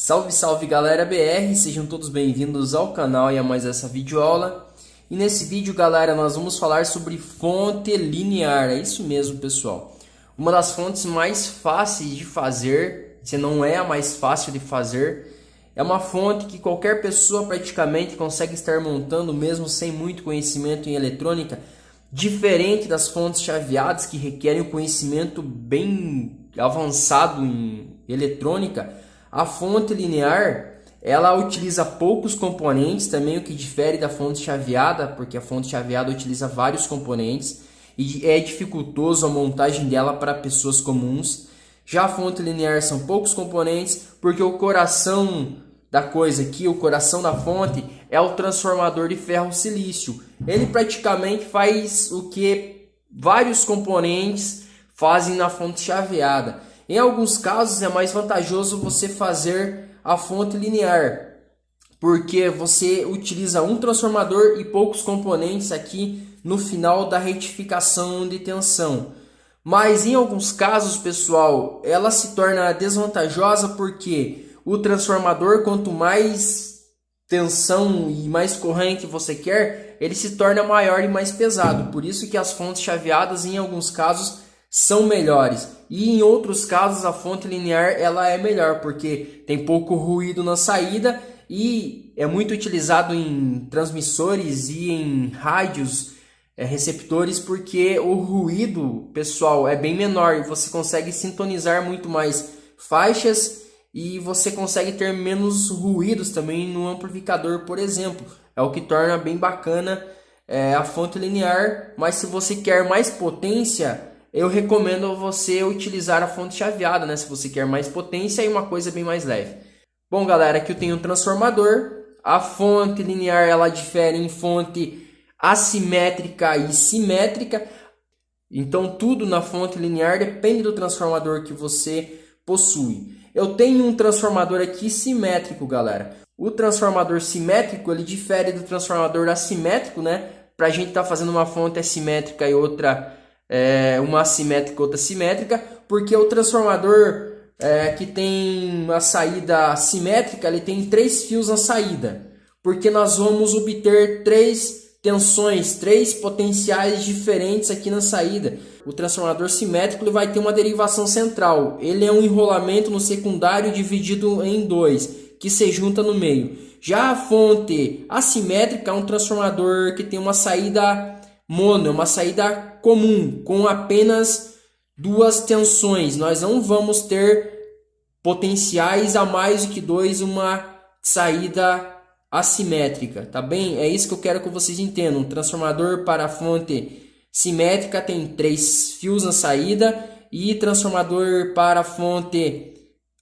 Salve, salve galera BR, sejam todos bem-vindos ao canal e a mais essa videoaula. E nesse vídeo, galera, nós vamos falar sobre fonte linear, é isso mesmo, pessoal. Uma das fontes mais fáceis de fazer, se não é a mais fácil de fazer, é uma fonte que qualquer pessoa praticamente consegue estar montando mesmo sem muito conhecimento em eletrônica, diferente das fontes chaveadas que requerem um conhecimento bem avançado em eletrônica. A fonte linear, ela utiliza poucos componentes, também o que difere da fonte chaveada, porque a fonte chaveada utiliza vários componentes e é dificultoso a montagem dela para pessoas comuns. Já a fonte linear são poucos componentes, porque o coração da coisa aqui, o coração da fonte, é o transformador de ferro-silício. Ele praticamente faz o que vários componentes fazem na fonte chaveada. Em alguns casos é mais vantajoso você fazer a fonte linear, porque você utiliza um transformador e poucos componentes aqui no final da retificação de tensão. Mas em alguns casos, pessoal, ela se torna desvantajosa porque o transformador, quanto mais tensão e mais corrente você quer, ele se torna maior e mais pesado. Por isso que as fontes chaveadas, em alguns casos, são melhores. E em outros casos a fonte linear ela é melhor, porque tem pouco ruído na saída e é muito utilizado em transmissores e em rádios, receptores, porque o ruído, pessoal, é bem menor e você consegue sintonizar muito mais faixas e você consegue ter menos ruídos também no amplificador, por exemplo. É o que torna bem bacana a fonte linear, mas se você quer mais potência, eu recomendo você utilizar a fonte chaveada, né? Se você quer mais potência e uma coisa bem mais leve. Bom, galera, aqui eu tenho um transformador. A fonte linear ela difere em fonte assimétrica e simétrica. Então tudo na fonte linear depende do transformador que você possui. Eu tenho um transformador aqui simétrico, galera. O transformador simétrico ele difere do transformador assimétrico, né? Para a gente estar fazendo uma fonte assimétrica e outra uma assimétrica e outra simétrica, porque o transformador que tem a saída simétrica, ele tem 3 fios na saída, porque nós vamos obter 3 tensões, 3 potenciais diferentes aqui na saída. O transformador simétrico ele vai ter uma derivação central, ele é um enrolamento no secundário dividido em 2, que se junta no meio. Já a fonte assimétrica é um transformador que tem uma saída mono, uma saída comum, com apenas 2 tensões. Nós não vamos ter potenciais a mais do que 2, uma saída assimétrica, tá bem? É isso que eu quero que vocês entendam. Um transformador para a fonte simétrica tem 3 fios na saída e transformador para a fonte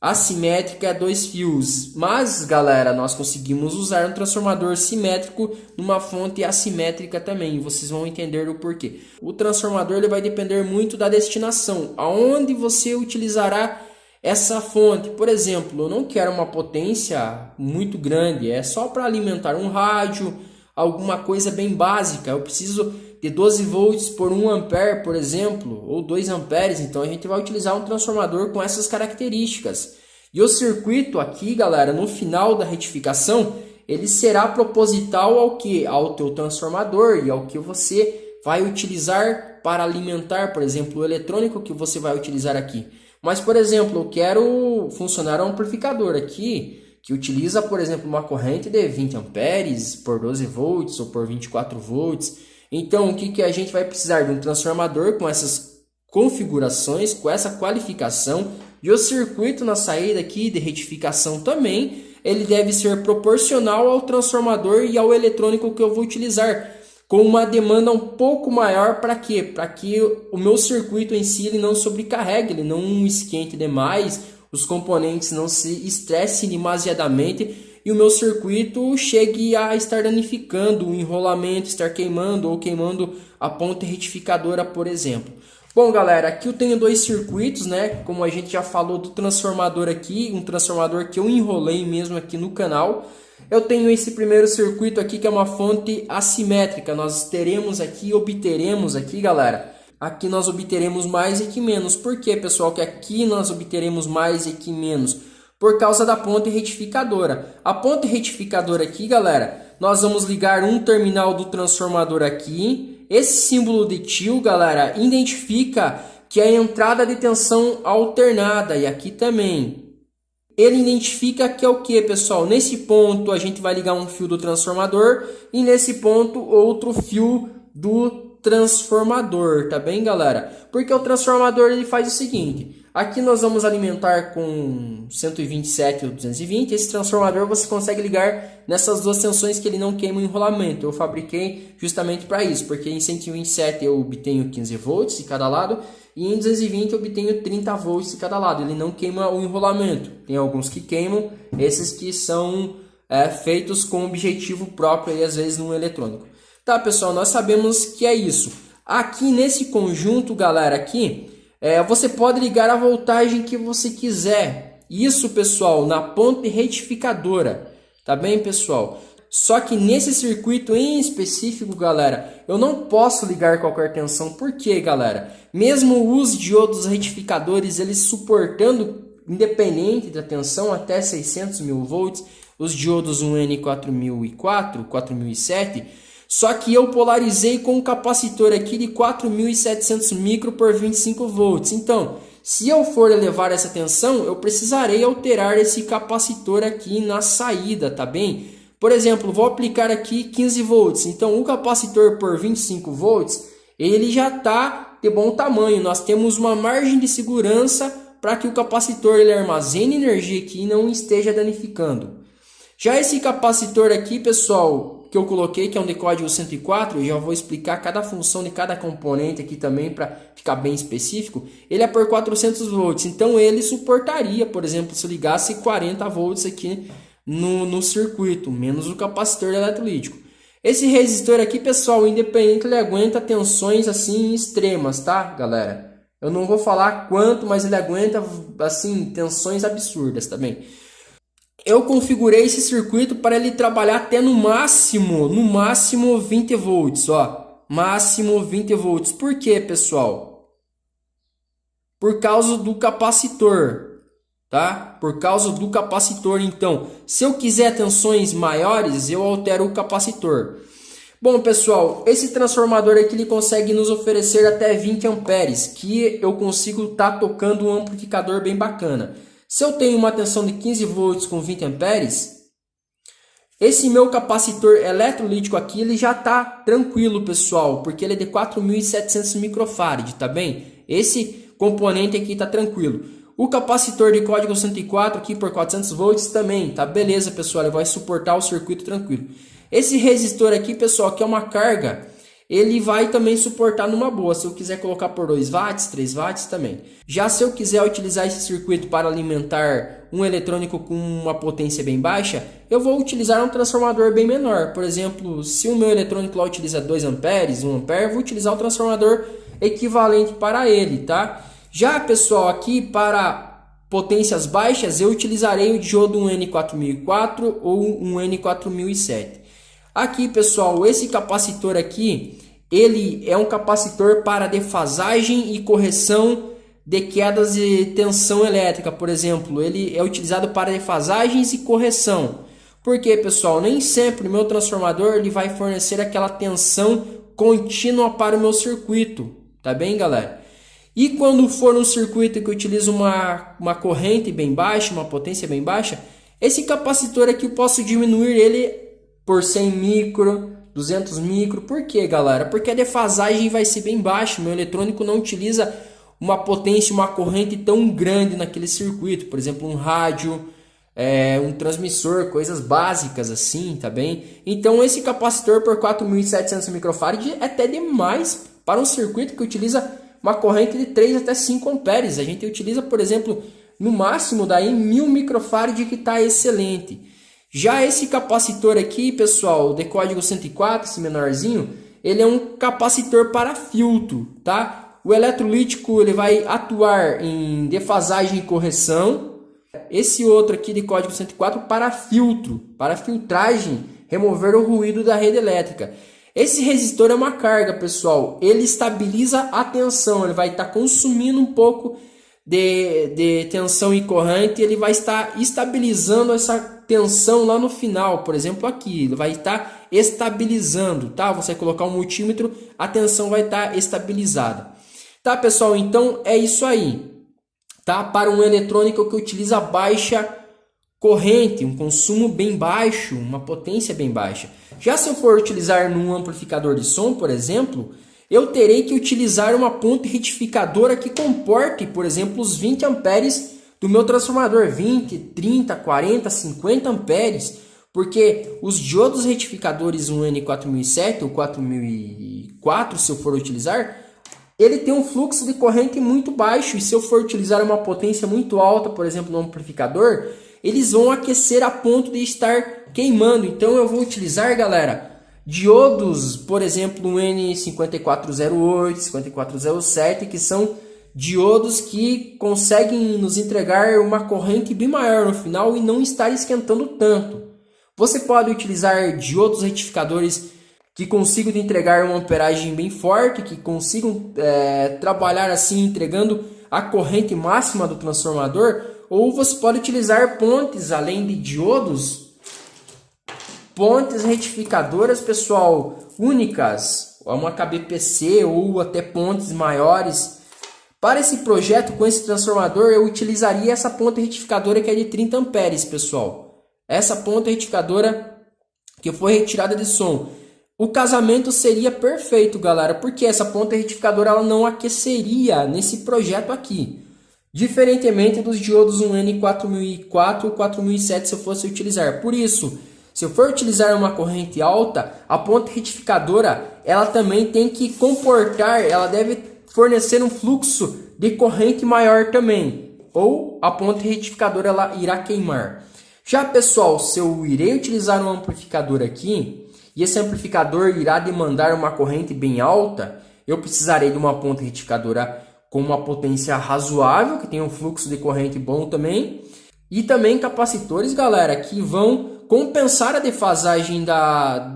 assimétrica é 2 fios. Mas, galera, nós conseguimos usar um transformador simétrico numa fonte assimétrica também. Vocês vão entender o porquê. O transformador ele vai depender muito da destinação, aonde você utilizará essa fonte. Por exemplo, eu não quero uma potência muito grande, é só para alimentar um rádio, alguma coisa bem básica. Eu preciso de 12 volts por 1 ampere, por exemplo, ou 2 amperes, então a gente vai utilizar um transformador com essas características. E o circuito aqui, galera, no final da retificação, ele será proposital ao que? Ao teu transformador e ao que você vai utilizar para alimentar, por exemplo, o eletrônico que você vai utilizar aqui. Mas, por exemplo, eu quero funcionar um amplificador aqui, que utiliza, por exemplo, uma corrente de 20 amperes por 12 volts ou por 24 volts. Então, o que a gente vai precisar? De um transformador com essas configurações, com essa qualificação. E o circuito na saída aqui de retificação também, ele deve ser proporcional ao transformador e ao eletrônico que eu vou utilizar, com uma demanda um pouco maior. Para quê? Para que o meu circuito em si ele não sobrecarregue, ele não esquente demais, os componentes não se estressem demasiadamente e o meu circuito chegue a estar danificando o enrolamento, estar queimando ou queimando a ponte retificadora, por exemplo. Bom, galera, aqui eu tenho 2 circuitos, né? Como a gente já falou do transformador aqui, um transformador que eu enrolei mesmo aqui no canal. Eu tenho esse primeiro circuito aqui que é uma fonte assimétrica. Nós obteremos aqui, galera, aqui nós obteremos mais e aqui menos. Por que, pessoal, que aqui nós obteremos mais e aqui menos? por causa da ponte retificadora. A ponte retificadora aqui, galera, nós vamos ligar um terminal do transformador aqui. Esse símbolo de tio, galera, identifica que é a entrada de tensão alternada, e aqui também. Ele identifica que é o que, pessoal? Nesse ponto a gente vai ligar um fio do transformador e nesse ponto outro fio do transformador, tá bem, galera? Porque o transformador ele faz o seguinte: aqui nós vamos alimentar com 127 ou 220. Esse transformador você consegue ligar nessas duas tensões que ele não queima o enrolamento. Eu fabriquei justamente para isso, porque em 127 eu obtenho 15 volts de cada lado e em 220 eu obtenho 30 volts de cada lado. Ele não queima o enrolamento. Tem alguns que queimam, esses que são feitos com objetivo próprio e às vezes num eletrônico. Tá, pessoal, nós sabemos que é isso. Aqui nesse conjunto, galera, aqui, você pode ligar a voltagem que você quiser. Isso, pessoal, na ponte retificadora. Tá bem, pessoal? Só que nesse circuito em específico, galera, eu não posso ligar qualquer tensão. Por quê, galera? Mesmo os diodos retificadores, eles suportando, independente da tensão, até 600 mil volts, os diodos 1N4004, 4007, só que eu polarizei com um capacitor aqui de 4.700 micro por 25 volts. Então, se eu for elevar essa tensão, eu precisarei alterar esse capacitor aqui na saída, tá bem? Por exemplo, vou aplicar aqui 15 volts. Então, o capacitor por 25 volts, ele já está de bom tamanho. Nós temos uma margem de segurança para que o capacitor ele armazene energia aqui e não esteja danificando. Já esse capacitor aqui, pessoal, que eu coloquei, que é um de código 104, eu já vou explicar cada função de cada componente aqui também para ficar bem específico. Ele é por 400 volts, então ele suportaria, por exemplo, se eu ligasse 40 volts aqui no circuito, menos o capacitor eletrolítico. Esse resistor aqui, pessoal, independente, ele aguenta tensões assim extremas, tá, galera? Eu não vou falar quanto, mas ele aguenta assim tensões absurdas também. Eu configurei esse circuito para ele trabalhar até no máximo 20 volts, ó. Máximo 20 volts. Por quê, pessoal? Por causa do capacitor, tá? Por causa do capacitor, então. Se eu quiser tensões maiores, eu altero o capacitor. Bom, pessoal, esse transformador aqui ele consegue nos oferecer até 20 amperes, que eu consigo estar tocando um amplificador bem bacana. Se eu tenho uma tensão de 15 volts com 20 amperes, esse meu capacitor eletrolítico aqui ele já está tranquilo, pessoal, porque ele é de 4.700 microfarad, tá bem? Esse componente aqui está tranquilo. O capacitor de código 104 aqui por 400 volts também, tá beleza, pessoal? Ele vai suportar o circuito tranquilo. Esse resistor aqui, pessoal, que é uma carga, ele vai também suportar numa boa. Se eu quiser colocar por 2 watts, 3 watts também. Já se eu quiser utilizar esse circuito para alimentar um eletrônico com uma potência bem baixa, eu vou utilizar um transformador bem menor. Por exemplo, se o meu eletrônico lá utiliza 2 amperes, 1 ampere, eu vou utilizar o transformador equivalente para ele, tá? Já, pessoal, aqui para potências baixas, eu utilizarei o diodo 1N4004 ou um N4007. Aqui, pessoal, esse capacitor aqui, ele é um capacitor para defasagem e correção de quedas de tensão elétrica. Por exemplo, ele é utilizado para defasagens e correção. Por quê, pessoal? Nem sempre o meu transformador ele vai fornecer aquela tensão contínua para o meu circuito. Tá bem, galera? E quando for um circuito que utiliza uma corrente bem baixa, uma potência bem baixa, esse capacitor aqui eu posso diminuir ele por 100 micro, 200 micro. Por quê, galera? Porque a defasagem vai ser bem baixa. Meu eletrônico não utiliza uma potência, uma corrente tão grande naquele circuito. Por exemplo, um rádio, um transmissor, coisas básicas assim, tá bem? Então esse capacitor por 4.700 microfarad é até demais para um circuito que utiliza uma corrente de 3 até 5 amperes. A gente utiliza, por exemplo, no máximo daí 1000 microfarad, que está excelente. Já esse capacitor aqui, pessoal, de código 104, esse menorzinho, ele é um capacitor para filtro, tá? O eletrolítico ele vai atuar em defasagem e correção. Esse outro aqui de código 104 para filtro, para filtragem, remover o ruído da rede elétrica. Esse resistor é uma carga, pessoal. Ele estabiliza a tensão, ele vai estar consumindo um pouco de tensão e corrente, ele vai estar estabilizando essa tensão lá no final, por exemplo aqui, ele vai estar estabilizando, tá? Você colocar um multímetro, a tensão vai estar estabilizada. Tá, pessoal? Então é isso aí, tá? Para um eletrônico que utiliza baixa corrente, um consumo bem baixo, uma potência bem baixa. Já se eu for utilizar num amplificador de som, por exemplo, eu terei que utilizar uma ponte retificadora que comporte, por exemplo, os 20 amperes do meu transformador, 20, 30, 40, 50 amperes, porque os diodos retificadores, um N4007 ou 4004, se eu for utilizar, ele tem um fluxo de corrente muito baixo, e se eu for utilizar uma potência muito alta, por exemplo, no amplificador, eles vão aquecer a ponto de estar queimando. Então eu vou utilizar, galera, diodos, por exemplo, um N5408, 5407, que são diodos que conseguem nos entregar uma corrente bem maior no final e não estar esquentando tanto. Você pode utilizar diodos retificadores que consigam te entregar uma amperagem bem forte, que consigam trabalhar assim, entregando a corrente máxima do transformador, ou você pode utilizar pontes, além de diodos, pontes retificadoras, pessoal, únicas, uma KBPC ou até pontes maiores. Para esse projeto, com esse transformador, eu utilizaria essa ponte retificadora que é de 30 amperes, pessoal. Essa ponte retificadora que foi retirada de som. O casamento seria perfeito, galera, porque essa ponte retificadora ela não aqueceria nesse projeto aqui. Diferentemente dos diodos 1N4004 ou 4007 se eu fosse utilizar. Por isso, se eu for utilizar uma corrente alta, a ponte retificadora ela também tem que comportar, ela deve fornecer um fluxo de corrente maior também. Ou a ponte retificadora ela irá queimar. Já, pessoal, se eu irei utilizar um amplificador aqui, e esse amplificador irá demandar uma corrente bem alta, eu precisarei de uma ponte retificadora com uma potência razoável, que tenha um fluxo de corrente bom também. E também capacitores, galera, que vão compensar a defasagem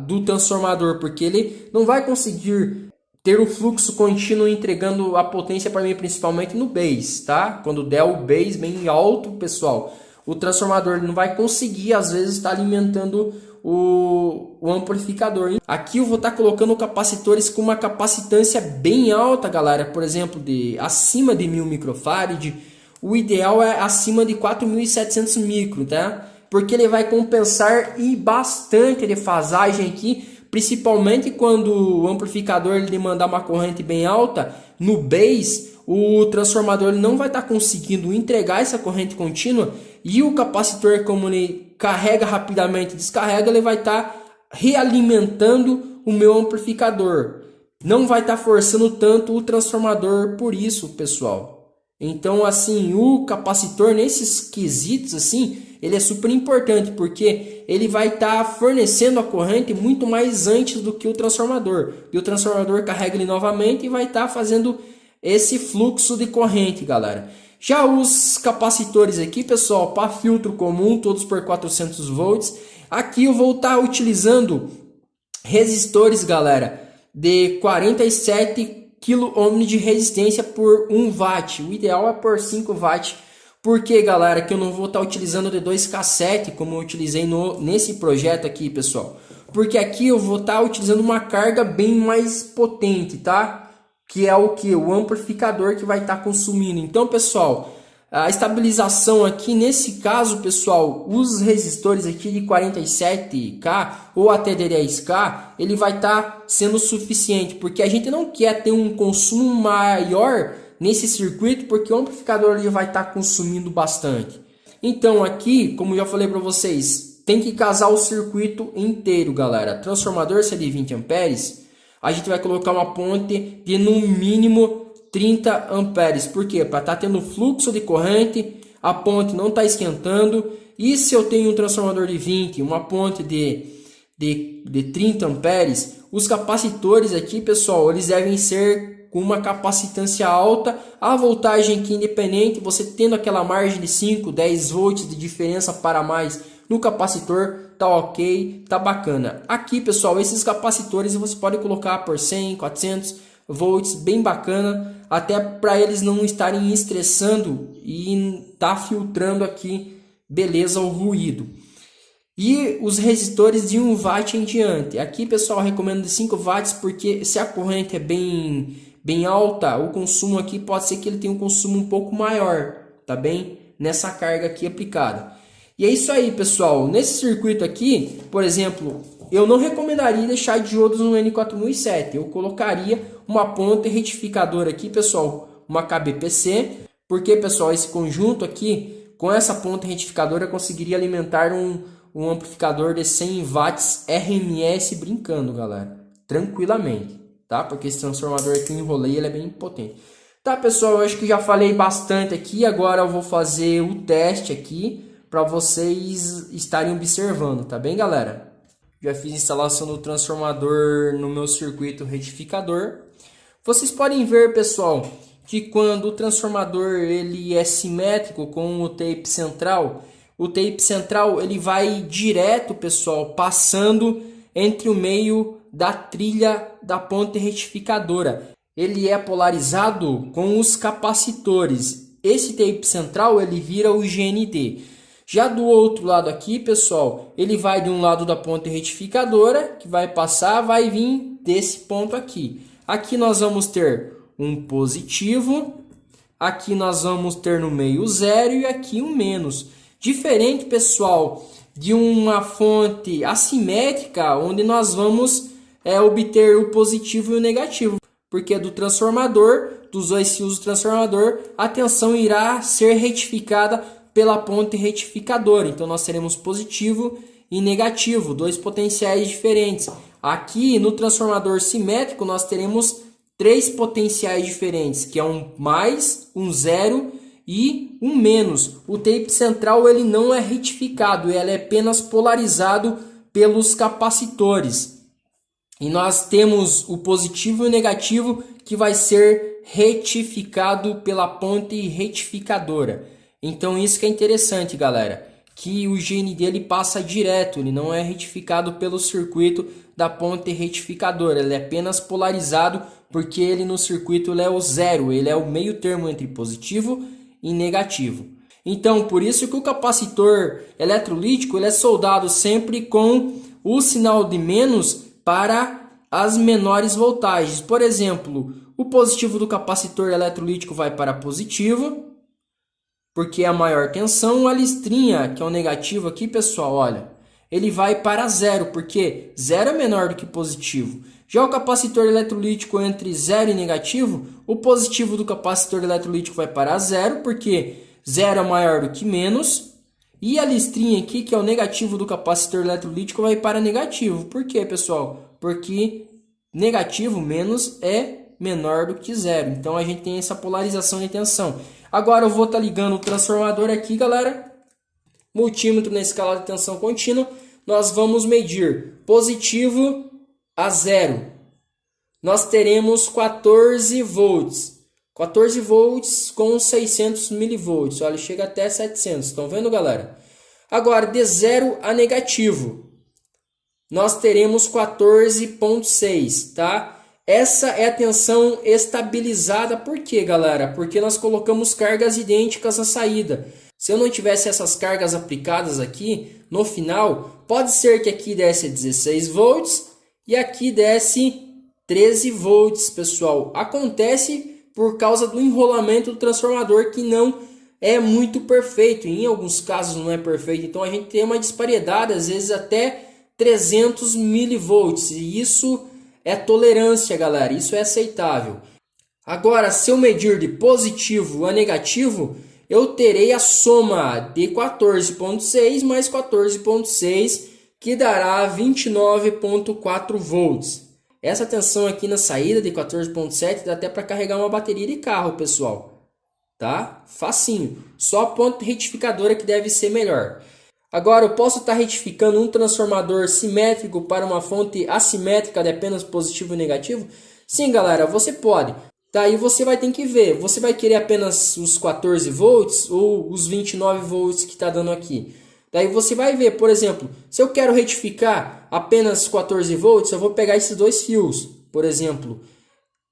do transformador, porque ele não vai conseguir ter o fluxo contínuo entregando a potência para mim, principalmente no base, tá? Quando der o base bem alto, pessoal, o transformador não vai conseguir, às vezes, estar alimentando o amplificador. Aqui eu vou estar colocando capacitores com uma capacitância bem alta, galera. Por exemplo, acima de 1000 microfarad. O ideal é acima de 4700 micro, tá? Porque ele vai compensar e bastante a defasagem aqui, principalmente quando o amplificador ele demandar uma corrente bem alta no base. O transformador ele não vai estar conseguindo entregar essa corrente contínua, e o capacitor, como ele carrega rapidamente e descarrega, ele vai estar realimentando o meu amplificador. Não vai estar forçando tanto o transformador por isso, pessoal. Então, assim, o capacitor nesses quesitos, assim, ele é super importante, porque ele vai estar fornecendo a corrente muito mais antes do que o transformador. E o transformador carrega ele novamente e vai estar fazendo esse fluxo de corrente, galera. Já os capacitores aqui, pessoal, para filtro comum, todos por 400 volts. Aqui eu vou estar utilizando resistores, galera, de 47 kΩ de resistência por 1 watt. O ideal é por 5 watts. Por que, galera, que eu não vou estar utilizando de 2K7 como eu utilizei nesse projeto aqui, pessoal? Porque aqui eu vou estar utilizando uma carga bem mais potente, tá? Que é o que? O amplificador que vai estar consumindo. Então, pessoal, a estabilização aqui, nesse caso, pessoal, os resistores aqui de 47K ou até de 10K, ele vai estar sendo suficiente, porque a gente não quer ter um consumo maior nesse circuito, porque o amplificador ele vai estar consumindo bastante. Então, aqui, como já falei para vocês, tem que casar o circuito inteiro, galera. Transformador se é de 20 amperes, a gente vai colocar uma ponte de no mínimo 30 amperes. Por quê? Para estar tendo fluxo de corrente, a ponte não está esquentando. E se eu tenho um transformador de 20, uma ponte de 30 amperes, os capacitores aqui, pessoal, eles devem ser com uma capacitância alta. A voltagem aqui independente, você tendo aquela margem de 5, 10 volts de diferença para mais no capacitor, tá ok, tá bacana. Aqui, pessoal, esses capacitores você pode colocar por 100, 400 volts, bem bacana. até para eles não estarem estressando e tá filtrando aqui, beleza, o ruído. E os resistores de 1 watt em diante. Aqui, pessoal, eu recomendo de 5 watts porque se a corrente é bem alta, o consumo aqui pode ser que ele tenha um consumo um pouco maior, tá bem? Nessa carga aqui aplicada. E é isso aí, pessoal. Nesse circuito aqui, por exemplo, eu não recomendaria deixar diodos no N4007. Eu colocaria uma ponte retificadora aqui, pessoal, uma KBPC, porque, pessoal, esse conjunto aqui, com essa ponte retificadora, eu conseguiria alimentar um amplificador de 100 watts RMS brincando, galera. Tranquilamente, tá? Porque esse transformador aqui eu enrolei, ele é bem potente. Tá, pessoal, eu acho que já falei bastante aqui. Agora eu vou fazer o teste aqui para vocês estarem observando, tá bem, galera? Já fiz a instalação do transformador no meu circuito retificador. Vocês podem ver, pessoal, que quando o transformador ele é simétrico com o tape central, o tape central ele vai direto, pessoal, passando entre o meio da trilha da ponte retificadora. Ele é polarizado com os capacitores. Esse tape central ele vira o GND. Já do outro lado aqui, pessoal, ele vai de um lado da ponte retificadora, que vai passar, vai vir desse ponto aqui. Aqui nós vamos ter um positivo, aqui nós vamos ter no meio 0 e aqui um menos. Diferente, pessoal, de uma fonte assimétrica, onde nós vamos obter o positivo e o negativo. Porque do transformador, dos dois fios do transformador, a tensão irá ser retificada pela ponte retificadora. Então nós teremos positivo e negativo, dois potenciais diferentes. Aqui no transformador simétrico nós teremos 3 potenciais diferentes, que é um mais, um zero e um menos. O tape central ele não é retificado, ele é apenas polarizado pelos capacitores. E nós temos o positivo e o negativo que vai ser retificado pela ponte retificadora. Então isso que é interessante, galera, que o GND ele passa direto, ele não é retificado pelo circuito da ponte retificadora, ele é apenas polarizado porque ele no circuito ele é o zero, ele é o meio termo entre positivo e negativo. Então por isso que o capacitor eletrolítico ele é soldado sempre com o sinal de menos para as menores voltagens. Por exemplo, o positivo do capacitor eletrolítico vai para positivo, porque é a maior tensão. A listrinha, que é o negativo aqui, pessoal, olha, ele vai para zero, porque zero é menor do que positivo. Já o capacitor eletrolítico entre zero e negativo, o positivo do capacitor eletrolítico vai para zero, porque zero é maior do que menos. E a listrinha aqui, que é o negativo do capacitor eletrolítico, vai para negativo. Por quê, pessoal? Porque negativo menos é menor do que zero. Então a gente tem essa polarização de tensão. Agora eu vou estar ligando o transformador aqui, galera. Multímetro na escala de tensão contínua. Nós vamos medir positivo a zero. Nós teremos 14 volts. 14 volts com 600 milivolts. Olha, chega até 700. Estão vendo, galera? Agora, de 0 a negativo, nós teremos 14,6, tá? Essa é a tensão estabilizada. Por quê, galera? Porque nós colocamos cargas idênticas na saída. Se eu não tivesse essas cargas aplicadas aqui, no final, pode ser que aqui desse 16 volts e aqui desse 13 volts, pessoal. Acontece por causa do enrolamento do transformador, que não é muito perfeito. Em alguns casos não é perfeito. Então a gente tem uma disparidade, às vezes até 300 milivolts. E isso é tolerância, galera. Isso é aceitável. Agora, se eu medir de positivo a negativo, eu terei a soma de 14,6 mais 14,6, que dará 29,4 volts. Essa tensão aqui na saída de 14,7 dá até para carregar uma bateria de carro, pessoal. Tá? Facinho. Só a ponte retificadora que deve ser melhor. Agora, eu posso estar retificando um transformador simétrico para uma fonte assimétrica de apenas positivo e negativo? Sim, galera, você pode. Daí você vai ter que ver. Você vai querer apenas os 14 volts ou os 29 volts que está dando aqui? Daí você vai ver, por exemplo, se eu quero retificar apenas 14 volts, eu vou pegar esses dois fios, por exemplo.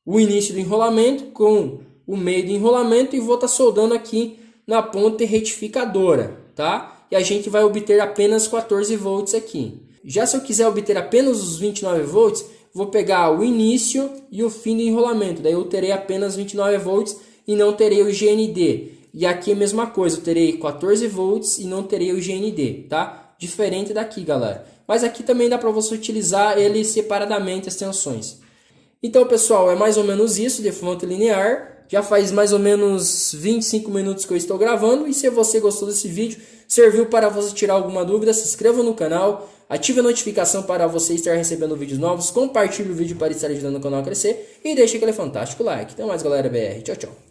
o início do enrolamento com o meio do enrolamento e vou estar soldando aqui na ponta retificadora, tá? E a gente vai obter apenas 14 volts aqui. Já se eu quiser obter apenas os 29 volts, vou pegar o início e o fim do enrolamento. Daí eu terei apenas 29 volts e não terei o GND. E aqui a mesma coisa, eu terei 14 volts e não terei o GND, tá? Diferente daqui, galera. Mas aqui também dá para você utilizar ele separadamente, as tensões. Então, pessoal, é mais ou menos isso de fonte linear. Já faz mais ou menos 25 minutos que eu estou gravando. E se você gostou desse vídeo, serviu para você tirar alguma dúvida, se inscreva no canal, ative a notificação para você estar recebendo vídeos novos, compartilhe o vídeo para estar ajudando o canal a crescer e deixe aquele fantástico like. Até mais, galera BR. Tchau, tchau.